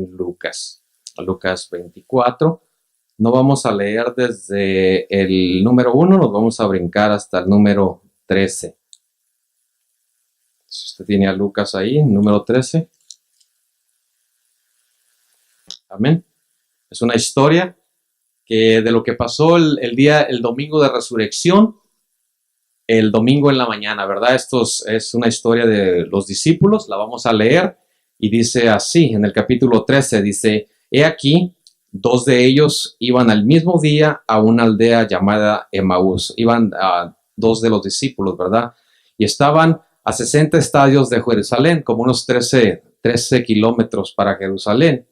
en Lucas. Lucas 24. No vamos a leer desde el número 1, nos vamos a brincar hasta el número 13. Si usted tiene a Lucas ahí, número 13. Amén. Es una historia que de lo que pasó el domingo de resurrección, el domingo en la mañana, ¿verdad? Esto es una historia de los discípulos, la vamos a leer y dice así, en el capítulo 13, dice: he aquí, 2 de ellos iban al mismo día a una aldea llamada Emaús. Iban a 2 de los discípulos, ¿verdad? Y estaban a 60 estadios de Jerusalén, como unos 13 kilómetros para Jerusalén.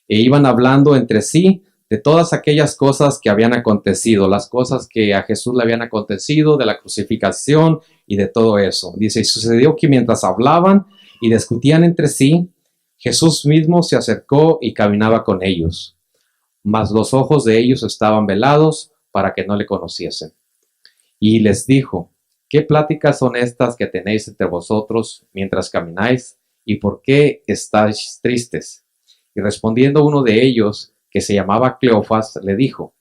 E iban hablando entre sí de todas aquellas cosas que habían acontecido, las cosas que a Jesús le habían acontecido, de la crucificación y de todo eso. Dice: y sucedió que mientras hablaban y discutían entre sí, Jesús mismo se acercó y caminaba con ellos, mas los ojos de ellos estaban velados para que no le conociesen. Y les dijo: ¿qué pláticas son estas que tenéis entre vosotros mientras camináis? ¿Y por qué estáis tristes? Y respondiendo uno de ellos, que se llamaba Cleofas, le dijo: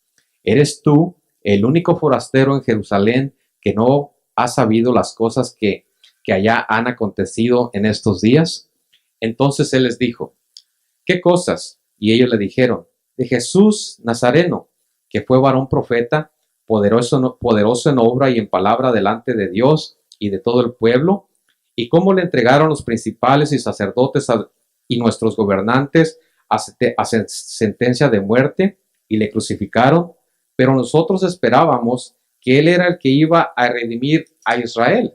¿eres tú el único forastero en Jerusalén que no ha sabido las cosas que allá han acontecido en estos días? Entonces él les dijo: ¿qué cosas? Y ellos le dijeron: de Jesús Nazareno, que fue varón profeta, poderoso en obra y en palabra delante de Dios y de todo el pueblo, y cómo le entregaron los principales y sacerdotes y nuestros gobernantes a sentencia de muerte, y le crucificaron, pero nosotros esperábamos que él era el que iba a redimir a Israel.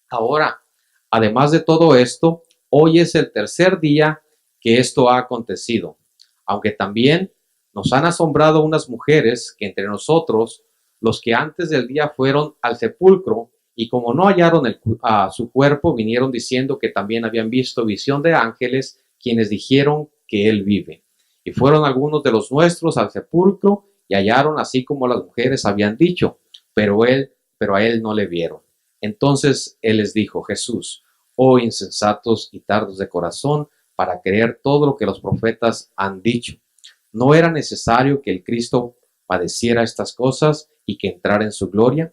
Ahora, además de todo esto, hoy es el 3er día que esto ha acontecido, aunque también nos han asombrado unas mujeres que entre nosotros, los que antes del día fueron al sepulcro, y como no hallaron a su cuerpo, vinieron diciendo que también habían visto visión de ángeles, quienes dijeron que él vive. Y fueron algunos de los nuestros al sepulcro y hallaron así como las mujeres habían dicho, pero a él no le vieron. Entonces él les dijo: Jesús, oh insensatos y tardos de corazón, para creer todo lo que los profetas han dicho. ¿No era necesario que el Cristo padeciera estas cosas y que entrara en su gloria?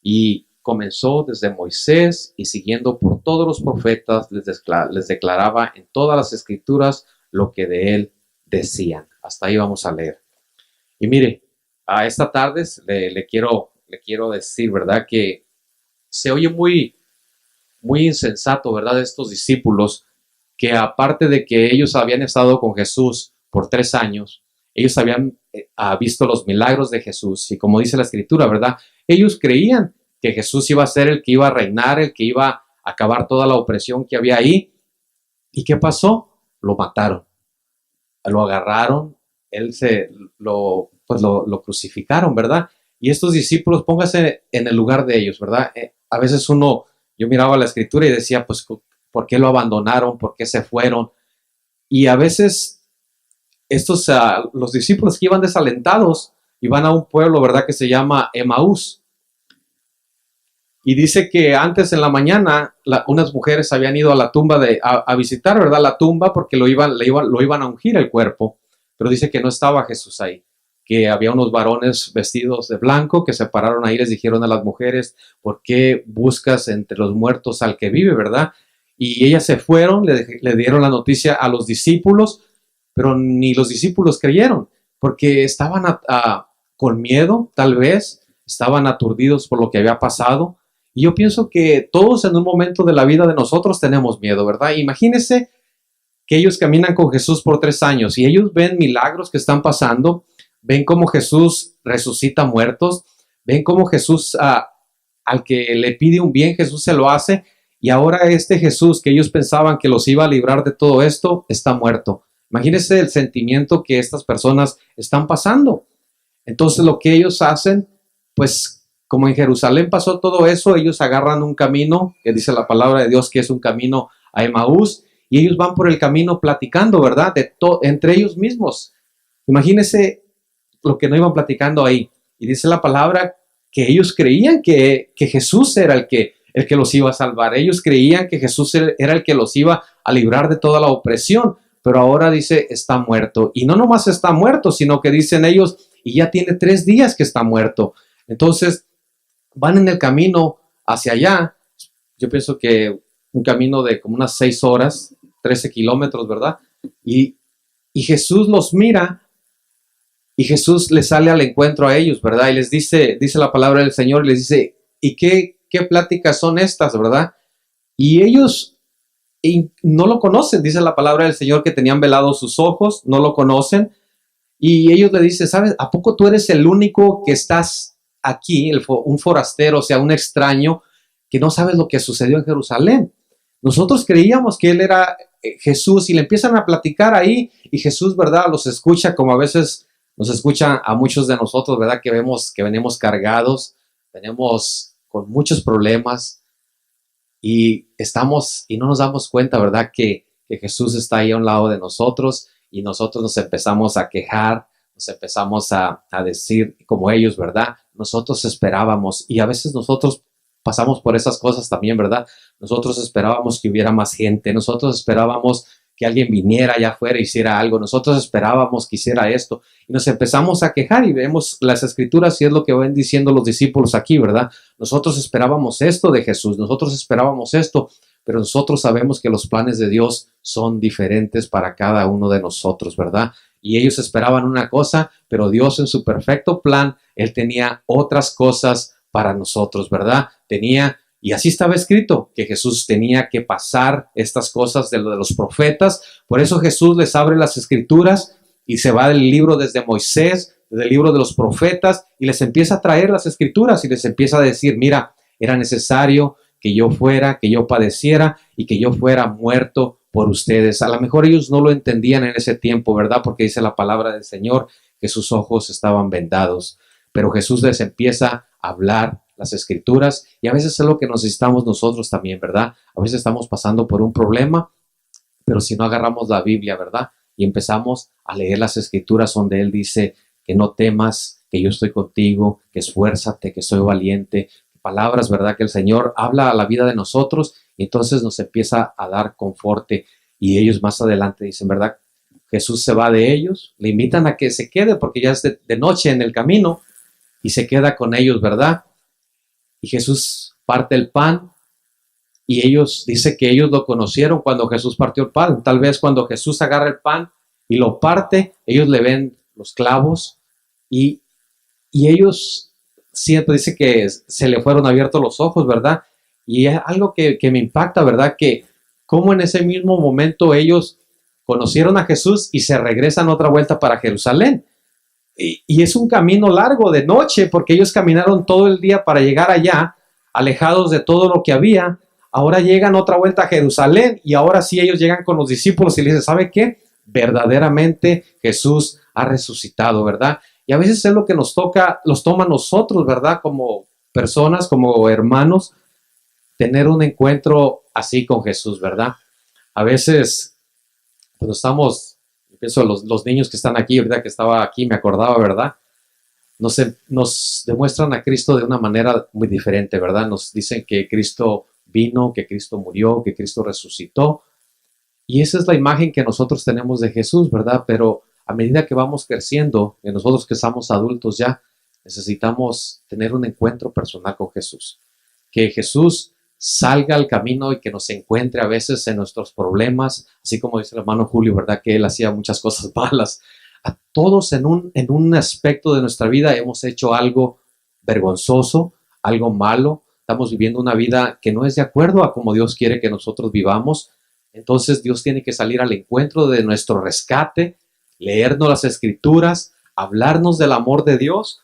Y comenzó desde Moisés y siguiendo por todos los profetas, les declaraba en todas las escrituras lo que de él decían. Hasta ahí vamos a leer. Y mire, a esta tarde le quiero decir, ¿verdad?, que se oye muy insensato, ¿verdad?, de estos discípulos, que aparte de que ellos habían estado con Jesús por 3 años, ellos habían visto los milagros de Jesús, y como dice la escritura, ¿verdad?, ellos creían que Jesús iba a ser el que iba a reinar, el que iba a acabar toda la opresión que había ahí. ¿Y qué pasó? Lo mataron, lo agarraron, lo crucificaron, ¿verdad? Y estos discípulos, póngase en el lugar de ellos, ¿verdad? A veces yo miraba la escritura y decía, pues, ¿por qué lo abandonaron? ¿Por qué se fueron? Y a veces los discípulos que iban desalentados, iban a un pueblo, ¿verdad?, que se llama Emaús. Y dice que antes en la mañana unas mujeres habían ido a la tumba a visitar, ¿verdad?, la tumba, porque lo iban a ungir el cuerpo. Pero dice que no estaba Jesús ahí, que había unos varones vestidos de blanco que se pararon ahí y les dijeron a las mujeres: ¿por qué buscas entre los muertos al que vive, verdad? Y ellas se fueron, le dieron la noticia a los discípulos, pero ni los discípulos creyeron, porque estaban con miedo, tal vez, estaban aturdidos por lo que había pasado. Y yo pienso que todos en un momento de la vida de nosotros tenemos miedo, ¿verdad? Imagínense que ellos caminan con Jesús por 3 años y ellos ven milagros que están pasando, ven cómo Jesús resucita muertos, ven cómo Jesús, al que le pide un bien, Jesús se lo hace, y ahora este Jesús que ellos pensaban que los iba a librar de todo esto, está muerto. Imagínense el sentimiento que estas personas están pasando. Entonces lo que ellos hacen, pues, como en Jerusalén pasó todo eso, ellos agarran un camino, que dice la palabra de Dios que es un camino a Emaús, y ellos van por el camino platicando, ¿verdad?, entre ellos mismos. Imagínense lo que no iban platicando ahí. Y dice la palabra que ellos creían que Jesús era el que los iba a salvar. Ellos creían que Jesús era el que los iba a librar de toda la opresión. pero ahora dice, está muerto. Y no nomás está muerto, sino que dicen ellos, y ya tiene 3 días que está muerto. Entonces, van en el camino hacia allá. Yo pienso que un camino de como unas 6 horas, 13 kilómetros, ¿verdad? Y Jesús los mira y Jesús les sale al encuentro a ellos, ¿verdad? Y les dice la palabra del Señor, les dice, ¿y qué pláticas son estas, verdad? Y ellos no lo conocen, dice la palabra del Señor, que tenían velados sus ojos, no lo conocen. Y ellos le dicen, ¿sabes? ¿A poco tú eres el único que estás aquí, un forastero, o sea, un extraño, que no sabes lo que sucedió en Jerusalén? Nosotros creíamos que él era Jesús, y le empiezan a platicar ahí, y Jesús, ¿verdad? Los escucha como a veces nos escucha a muchos de nosotros, ¿verdad? Que vemos que venimos cargados, venimos con muchos problemas, y no nos damos cuenta, ¿verdad? Que Jesús está ahí a un lado de nosotros, y nosotros nos empezamos a quejar, nos empezamos a decir como ellos, ¿verdad? Nosotros esperábamos, y a veces nosotros pasamos por esas cosas también, ¿verdad? Nosotros esperábamos que hubiera más gente, nosotros esperábamos que alguien viniera allá afuera e hiciera algo, nosotros esperábamos que hiciera esto, y nos empezamos a quejar, y vemos las escrituras, y es lo que van diciendo los discípulos aquí, ¿verdad? Nosotros esperábamos esto de Jesús, nosotros esperábamos esto, pero nosotros sabemos que los planes de Dios son diferentes para cada uno de nosotros, ¿verdad? Y ellos esperaban una cosa, pero Dios en su perfecto plan, Él tenía otras cosas para nosotros, ¿verdad? Y así estaba escrito, que Jesús tenía que pasar estas cosas de los profetas. Por eso Jesús les abre las escrituras y se va del libro desde Moisés, del libro de los profetas, y les empieza a traer las escrituras y les empieza a decir, mira, era necesario que yo fuera, que yo padeciera y que yo fuera muerto por ustedes. A lo mejor ellos no lo entendían en ese tiempo, ¿verdad? Porque dice la palabra del Señor que sus ojos estaban vendados. Pero Jesús les empieza a hablar las escrituras, y a veces es lo que necesitamos nosotros también, ¿verdad? A veces estamos pasando por un problema, pero si no agarramos la Biblia, ¿verdad? Y empezamos a leer las escrituras donde Él dice que no temas, que yo estoy contigo, que esfuérzate, que soy valiente. Palabras, ¿verdad? Que el Señor habla a la vida de nosotros, y entonces nos empieza a dar conforte, y ellos más adelante dicen, ¿verdad? Jesús se va de ellos, le invitan a que se quede porque ya es de noche en el camino, y se queda con ellos, ¿verdad? Y Jesús parte el pan, y ellos, dice que ellos lo conocieron cuando Jesús partió el pan. Tal vez cuando Jesús agarra el pan y lo parte, ellos le ven los clavos, y ellos siempre dice que se le fueron abiertos los ojos, ¿verdad? Y es algo que me impacta, ¿verdad? Que como en ese mismo momento ellos conocieron a Jesús y se regresan otra vuelta para Jerusalén. Y es un camino largo de noche, porque ellos caminaron todo el día para llegar allá, alejados de todo lo que había. Ahora llegan otra vuelta a Jerusalén, y ahora sí ellos llegan con los discípulos y les dicen, ¿sabe qué? Verdaderamente Jesús ha resucitado, ¿verdad? Y a veces es lo que nos toma a nosotros, ¿verdad? Como personas, como hermanos, tener un encuentro así con Jesús, ¿verdad? A veces, cuando estamos, pienso los niños que están aquí, ahorita que estaba aquí, me acordaba, ¿verdad? Nos demuestran a Cristo de una manera muy diferente, ¿verdad? Nos dicen que Cristo vino, que Cristo murió, que Cristo resucitó. Y esa es la imagen que nosotros tenemos de Jesús, ¿verdad? Pero a medida que vamos creciendo, y nosotros que somos adultos ya, necesitamos tener un encuentro personal con Jesús. Que Jesús salga al camino y que nos encuentre a veces en nuestros problemas, así como dice el hermano Julio, ¿verdad? Que él hacía muchas cosas malas. A todos en un aspecto de nuestra vida hemos hecho algo vergonzoso, algo malo. Estamos viviendo una vida que no es de acuerdo a como Dios quiere que nosotros vivamos. Entonces Dios tiene que salir al encuentro de nuestro rescate, leernos las escrituras, hablarnos del amor de Dios,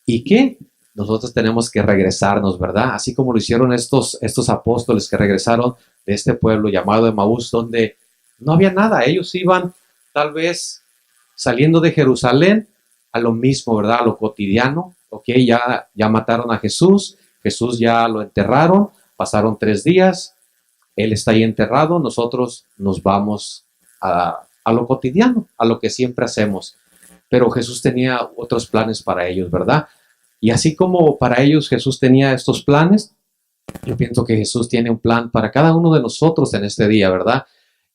y que nosotros tenemos que regresarnos, ¿verdad? Así como lo hicieron estos apóstoles que regresaron de este pueblo llamado Emaús, donde no había nada. Ellos iban tal vez saliendo de Jerusalén a lo mismo, ¿verdad? A lo cotidiano. Ok, ya mataron a Jesús, Jesús ya lo enterraron, pasaron 3 días, Él está ahí enterrado, nosotros nos vamos a lo cotidiano, a lo que siempre hacemos. Pero Jesús tenía otros planes para ellos, ¿verdad? Y así como para ellos Jesús tenía estos planes, yo pienso que Jesús tiene un plan para cada uno de nosotros en este día, ¿verdad?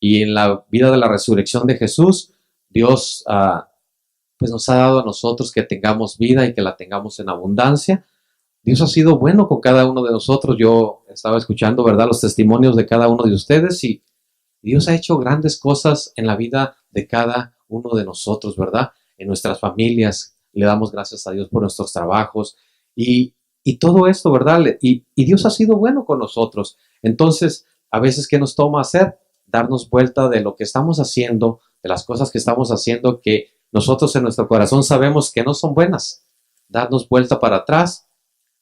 Y en la vida de la resurrección de Jesús, Dios pues nos ha dado a nosotros que tengamos vida y que la tengamos en abundancia. Dios ha sido bueno con cada uno de nosotros. Yo estaba escuchando, ¿verdad?, los testimonios de cada uno de ustedes, y Dios ha hecho grandes cosas en la vida de cada uno de nosotros, ¿verdad? En nuestras familias le damos gracias a Dios por nuestros trabajos y todo esto, ¿verdad? Y Dios ha sido bueno con nosotros. Entonces, a veces, ¿qué nos toma hacer? Darnos vuelta de lo que estamos haciendo, de las cosas que estamos haciendo que nosotros en nuestro corazón sabemos que no son buenas. Darnos vuelta para atrás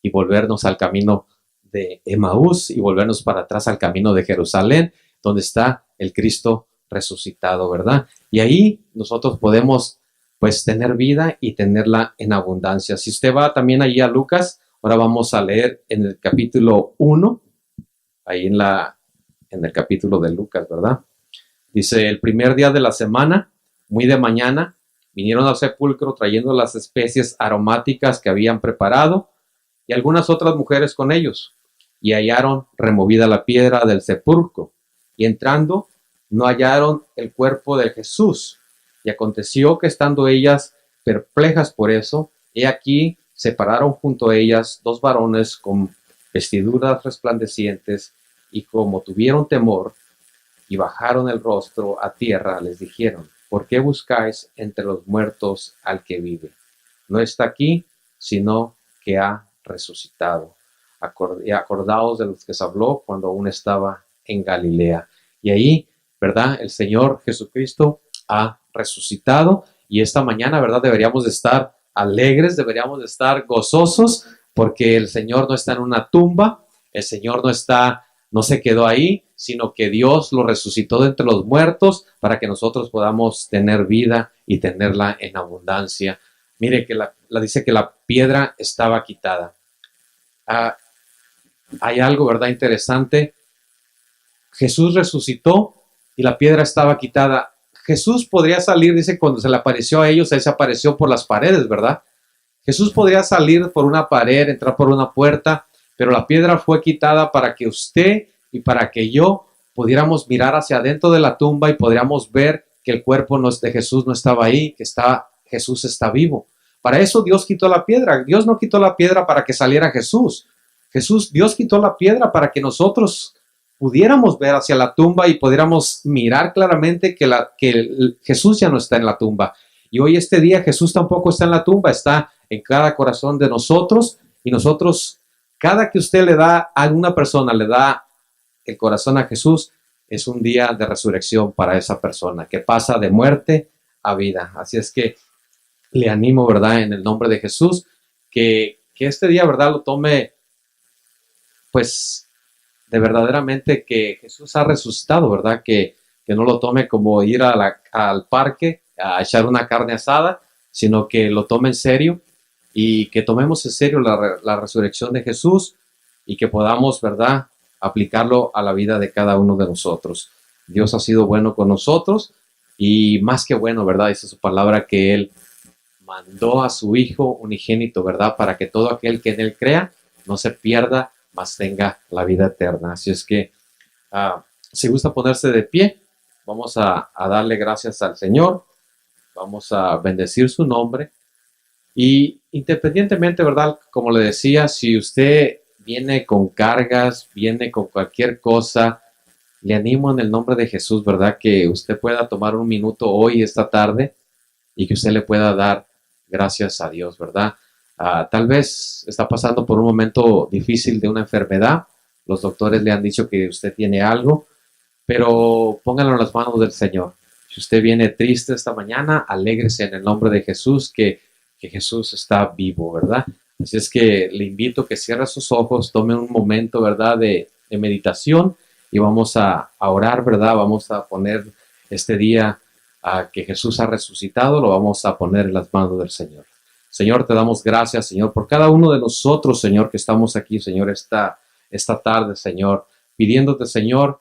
y volvernos al camino de Emaús y volvernos para atrás al camino de Jerusalén, donde está el Cristo resucitado, ¿verdad? Y ahí nosotros podemos, pues, tener vida y tenerla en abundancia. Si usted va también allí a Lucas, ahora vamos a leer en el capítulo 1, ahí en el capítulo de Lucas, ¿verdad? Dice, el primer día de la semana, muy de mañana, vinieron al sepulcro trayendo las especies aromáticas que habían preparado y algunas otras mujeres con ellos, y hallaron removida la piedra del sepulcro, y entrando no hallaron el cuerpo de Jesús. Y aconteció que estando ellas perplejas por eso, he aquí se pararon junto a ellas dos varones con vestiduras resplandecientes, y como tuvieron temor y bajaron el rostro a tierra, les dijeron, ¿por qué buscáis entre los muertos al que vive? No está aquí, sino que ha resucitado. Acordaos de los que se habló cuando aún estaba en Galilea. Y ahí, ¿verdad?, el Señor Jesucristo ha resucitado, y esta mañana, ¿verdad?, deberíamos de estar alegres, deberíamos de estar gozosos, porque el Señor no está en una tumba, el Señor no se quedó ahí, sino que Dios lo resucitó de entre los muertos para que nosotros podamos tener vida y tenerla en abundancia. Mire que dice que la piedra estaba quitada. Hay algo, ¿verdad?, interesante. Jesús resucitó y la piedra estaba quitada. Jesús podría salir, dice, cuando se le apareció a ellos, él se apareció por las paredes, ¿verdad? Jesús podría salir por una pared, entrar por una puerta, pero la piedra fue quitada para que usted y para que yo pudiéramos mirar hacia adentro de la tumba y podríamos ver que el cuerpo de Jesús no estaba ahí, que Jesús está vivo. Para eso Dios quitó la piedra. Dios no quitó la piedra para que saliera Jesús. Dios quitó la piedra para que nosotros pudiéramos ver hacia la tumba y pudiéramos mirar claramente que Jesús ya no está en la tumba. Y hoy, este día, Jesús tampoco está en la tumba, está en cada corazón de nosotros, y nosotros, cada que usted le da a alguna persona, le da el corazón a Jesús, es un día de resurrección para esa persona, que pasa de muerte a vida. Así es que le animo, ¿verdad?, en el nombre de Jesús, que este día, ¿verdad?, lo tome, pues, de verdaderamente que Jesús ha resucitado, ¿verdad?, que no lo tome como ir al parque a echar una carne asada, sino que lo tome en serio, y que tomemos en serio la resurrección de Jesús, y que podamos, ¿verdad?, aplicarlo a la vida de cada uno de nosotros. Dios ha sido bueno con nosotros, y más que bueno, ¿verdad?, dice su palabra que Él mandó a su Hijo unigénito, ¿verdad?, para que todo aquel que en Él crea no se pierda, mas tenga la vida eterna. Así es que, si gusta ponerse de pie, vamos a darle gracias al Señor, vamos a bendecir su nombre, y independientemente, ¿verdad?, como le decía, si usted viene con cargas, viene con cualquier cosa, le animo en el nombre de Jesús, ¿verdad?, que usted pueda tomar un minuto hoy, esta tarde, y que usted le pueda dar gracias a Dios, ¿verdad? Tal vez está pasando por un momento difícil de una enfermedad. Los doctores le han dicho que usted tiene algo, pero póngalo en las manos del Señor. Si usted viene triste esta mañana, alégrese en el nombre de Jesús, que Jesús está vivo, ¿verdad? Así es que le invito a que cierre sus ojos, tome un momento, ¿verdad?, de meditación, y vamos a orar, ¿verdad? Vamos a poner este día que Jesús ha resucitado, lo vamos a poner en las manos del Señor. Señor, te damos gracias, Señor, por cada uno de nosotros, Señor, que estamos aquí, Señor, esta tarde, Señor, pidiéndote, Señor,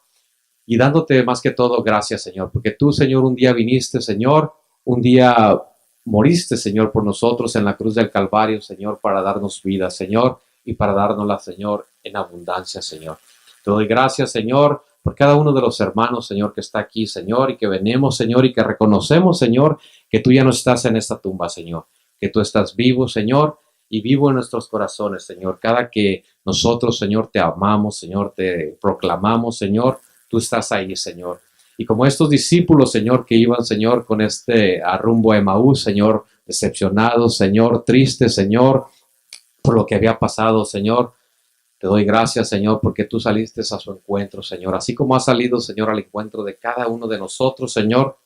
y dándote más que todo gracias, Señor, porque tú, Señor, un día viniste, Señor, un día moriste, Señor, por nosotros en la cruz del Calvario, Señor, para darnos vida, Señor, y para dárnosla, Señor, en abundancia, Señor. Te doy gracias, Señor, por cada uno de los hermanos, Señor, que está aquí, Señor, y que venimos, Señor, y que reconocemos, Señor, que tú ya no estás en esta tumba, Señor, que tú estás vivo, Señor, y vivo en nuestros corazones, Señor. Cada que nosotros, Señor, te amamos, Señor, te proclamamos, Señor, tú estás ahí, Señor. Y como estos discípulos, Señor, que iban, Señor, con rumbo a Emaús, Señor, decepcionados, Señor, tristes, Señor, por lo que había pasado, Señor. Te doy gracias, Señor, porque tú saliste a su encuentro, Señor. Así como has salido, Señor, al encuentro de cada uno de nosotros, Señor,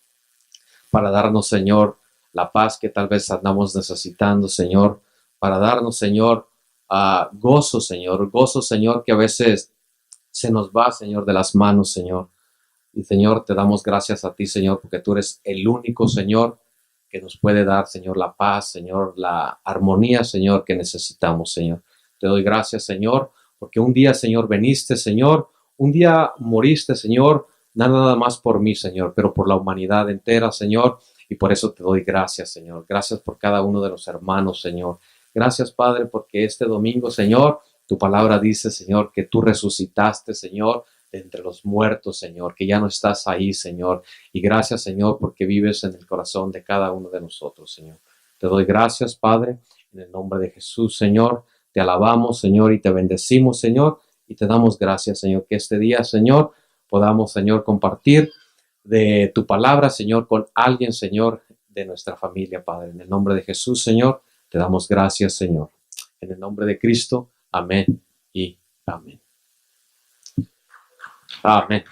para darnos, Señor, la paz que tal vez andamos necesitando, Señor, para darnos, Señor, gozo, Señor, que a veces se nos va, Señor, de las manos, Señor. Y, Señor, te damos gracias a ti, Señor, porque tú eres el único, Señor, que nos puede dar, Señor, la paz, Señor, la armonía, Señor, que necesitamos, Señor. Te doy gracias, Señor, porque un día, Señor, veniste, Señor, un día moriste, Señor, nada más por mí, Señor, pero por la humanidad entera, Señor, y por eso te doy gracias, Señor. Gracias por cada uno de los hermanos, Señor. Gracias, Padre, porque este domingo, Señor, tu palabra dice, Señor, que tú resucitaste, Señor, de entre los muertos, Señor, que ya no estás ahí, Señor. Y gracias, Señor, porque vives en el corazón de cada uno de nosotros, Señor. Te doy gracias, Padre, en el nombre de Jesús, Señor. Te alabamos, Señor, y te bendecimos, Señor, y te damos gracias, Señor, que este día, Señor, podamos, Señor, compartir de tu palabra, Señor, con alguien, Señor, de nuestra familia, Padre. En el nombre de Jesús, Señor, te damos gracias, Señor. En el nombre de Cristo, amén y amén. Amén.